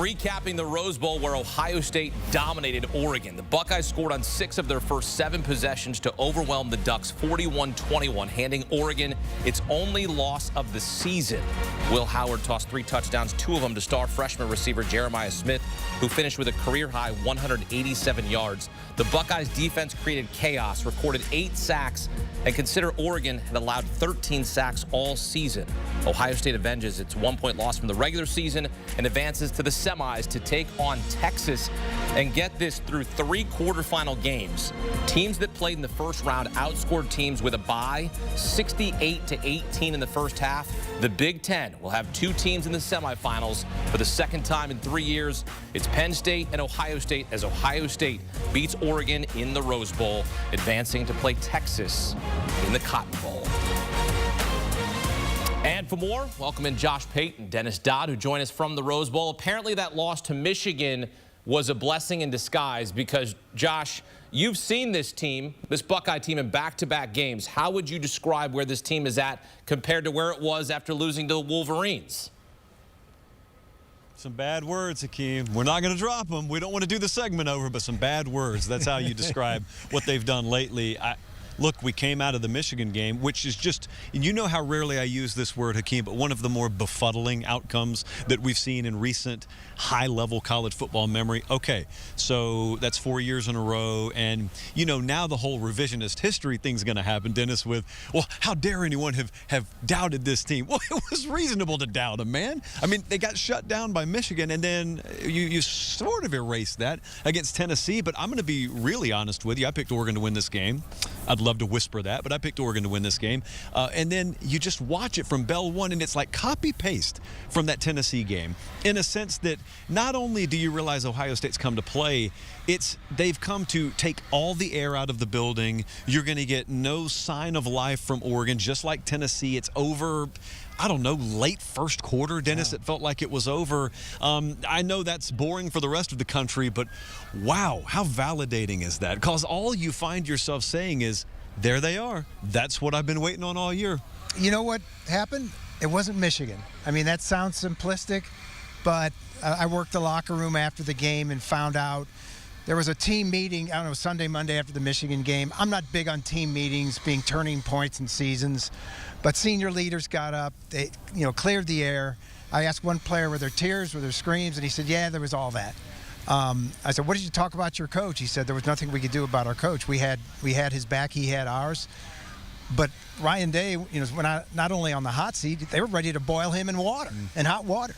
Recapping the Rose Bowl where Ohio State dominated Oregon. The Buckeyes scored on 6 of their first 7 possessions to overwhelm the Ducks 41-21, handing Oregon its only loss of the season. Will Howard tossed 3 touchdowns, 2 of them to star freshman receiver Jeremiah Smith, who finished with a career-high 187 yards. The Buckeyes defense created chaos, recorded 8 sacks, and consider Oregon had allowed 13 sacks all season. Ohio State avenges its 1-point loss from the regular season and advances to the semis to take on Texas. And get this, through 3 quarterfinal games, teams that played in the first round outscored teams with a bye 68-18 in the first half. The Big Ten will have 2 teams in the semifinals for the second time in 3 years. It's Penn State and Ohio State as Ohio State beats Oregon in the Rose Bowl, advancing to play Texas in the Cotton Bowl. And for more, welcome in Josh Pate and Dennis Dodd, who join us from the Rose Bowl. Apparently that loss to Michigan was a blessing in disguise because, Josh, you've seen this team, this Buckeye team, in back-to-back games. How would you describe where this team is at compared to where it was after losing to the Wolverines? Some bad words, Hakeem. We're not going to drop them. We don't want to do the segment over, but some bad words. That's how you describe what they've done lately. Look, we came out of the Michigan game, which is just, and you know how rarely I use this word, Hakeem, but one of the more befuddling outcomes that we've seen in recent high-level college football memory. Okay, so that's 4 years in a row, and, you know, now the whole revisionist history thing's going to happen, Dennis, with, well, how dare anyone have doubted this team? Well, it was reasonable to doubt them, man. I mean, they got shut down by Michigan, and then you sort of erased that against Tennessee, but I'm going to be really honest with you. I picked Oregon to win this game. I'd love to whisper that, but I picked Oregon to win this game. And then you just watch it from bell one, and it's like copy-paste from that Tennessee game in a sense that not only do you realize Ohio State's come to play, they've come to take all the air out of the building. You're going to get no sign of life from Oregon, just like Tennessee. It's over, I don't know, late first quarter, Dennis. Yeah. It felt like it was over. I know that's boring for the rest of the country, but wow, how validating is that? Because all you find yourself saying is, there they are. That's what I've been waiting on all year. You know what happened? It wasn't Michigan. I mean, that sounds simplistic, but I worked the locker room after the game and found out there was a team meeting, I don't know, Sunday, Monday after the Michigan game. I'm not big on team meetings being turning points in seasons, but senior leaders got up, they, cleared the air. I asked one player, were there tears, were there screams? And he said, yeah, there was all that. I said, what did you talk about your coach? He said there was nothing we could do about our coach. We had his back, he had ours. But Ryan Day, was not only on the hot seat, they were ready to boil him in water, in hot water.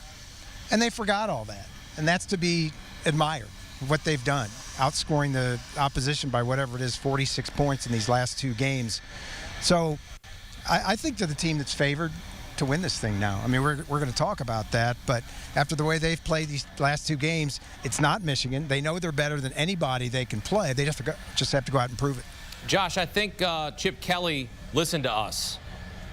And they forgot all that. And that's to be admired, what they've done, outscoring the opposition by whatever it is, 46 points in these last 2 games. So I think they're the team that's favored to win this thing now. I mean, we're going to talk about that, but after the way they've played these last 2 games, it's not Michigan. They know they're better than anybody they can play. They just have to go out and prove it. Josh, I think Chip Kelly listened to us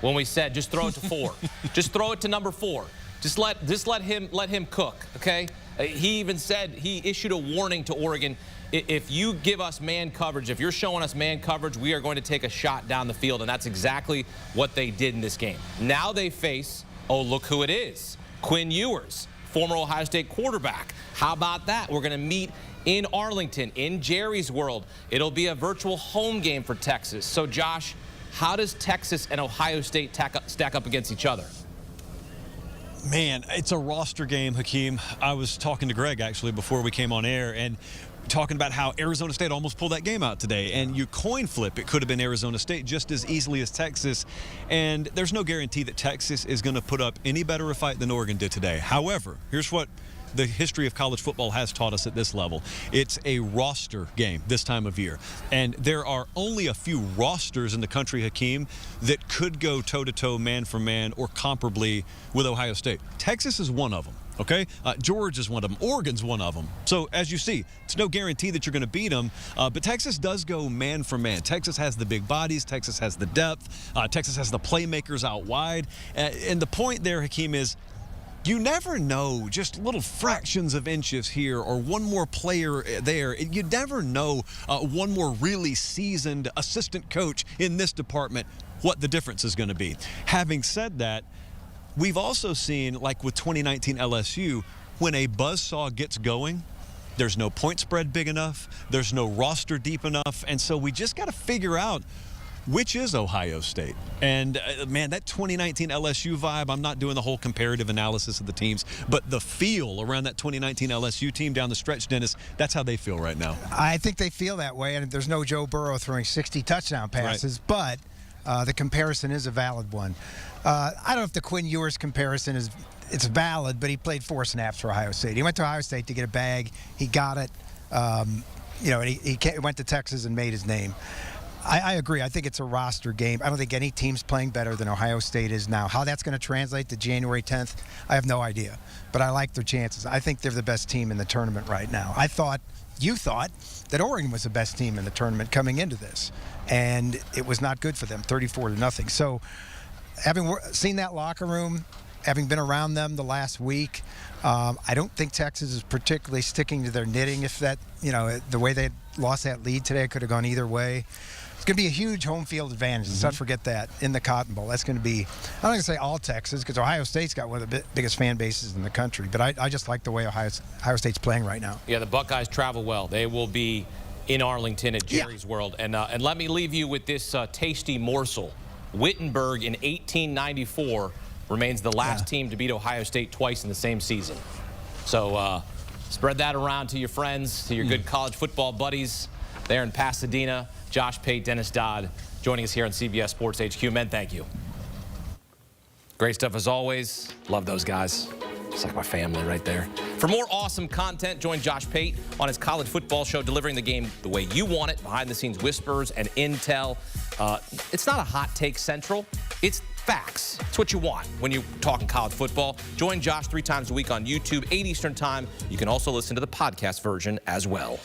when we said just throw it to 4. Just throw it to number 4. Just let him cook, okay? He even said, he issued a warning to Oregon. If you give us man coverage, if you're showing us man coverage, we are going to take a shot down the field, and that's exactly what they did in this game. Now they face, oh, look who it is, Quinn Ewers, former Ohio State quarterback. How about that? We're going to meet in Arlington, in Jerry's World. It'll be a virtual home game for Texas. So, Josh, how does Texas and Ohio State stack up against each other? Man, it's a roster game, Hakeem. I was talking to Greg, actually, before we came on air, and talking about how Arizona State almost pulled that game out today. And you coin flip, it could have been Arizona State just as easily as Texas. And there's no guarantee that Texas is going to put up any better a fight than Oregon did today. However, here's what the history of college football has taught us at this level. It's a roster game this time of year. And there are only a few rosters in the country, Hakeem, that could go toe-to-toe, man-for-man, or comparably with Ohio State. Texas is one of them. Okay? Georgia's one of them. Oregon's one of them. So, as you see, it's no guarantee that you're going to beat them, but Texas does go man for man. Texas has the big bodies. Texas has the depth. Texas has the playmakers out wide. And the point there, Hakeem, is you never know, just little fractions of inches here or one more player there. You never know one more really seasoned assistant coach in this department what the difference is going to be. Having said that, we've also seen, like with 2019 LSU, when a buzzsaw gets going, there's no point spread big enough, there's no roster deep enough, and so we just got to figure out which is Ohio State. And, man, that 2019 LSU vibe, I'm not doing the whole comparative analysis of the teams, but the feel around that 2019 LSU team down the stretch, Dennis, that's how they feel right now. I think they feel that way, and there's no Joe Burrow throwing 60 touchdown passes, but the comparison is a valid one. I don't know if the Quinn Ewers comparison it's valid, but he played 4 snaps for Ohio State. He went to Ohio State to get a bag. He got it. And he went to Texas and made his name. I agree. I think it's a roster game. I don't think any team's playing better than Ohio State is now. How that's going to translate to January 10th, I have no idea. But I like their chances. I think they're the best team in the tournament right now. You thought that Oregon was the best team in the tournament coming into this. And it was not good for them, 34-0. So having seen that locker room, having been around them the last week, I don't think Texas is particularly sticking to their knitting. If that, the way they lost that lead today could have gone either way. It's going to be a huge home field advantage. Let's not forget that in the Cotton Bowl. That's going to be, I'm not going to say all Texas, because Ohio State's got one of the biggest fan bases in the country. But I just like the way Ohio State's playing right now. Yeah, the Buckeyes travel well. They will be in Arlington at Jerry's World. And let me leave you with this tasty morsel. Wittenberg in 1894 remains the last team to beat Ohio State twice in the same season. So spread that around to your friends, to your good college football buddies there in Pasadena. Josh Pate, Dennis Dodd joining us here on CBS Sports HQ. Men, thank you. Great stuff as always. Love those guys. It's like my family right there. For more awesome content, join Josh Pate on his college football show, delivering the game the way you want it, behind-the-scenes whispers and intel. It's not a hot take central. It's facts. It's what you want when you're talking college football. Join Josh 3 times a week on YouTube, 8 Eastern Time. You can also listen to the podcast version as well.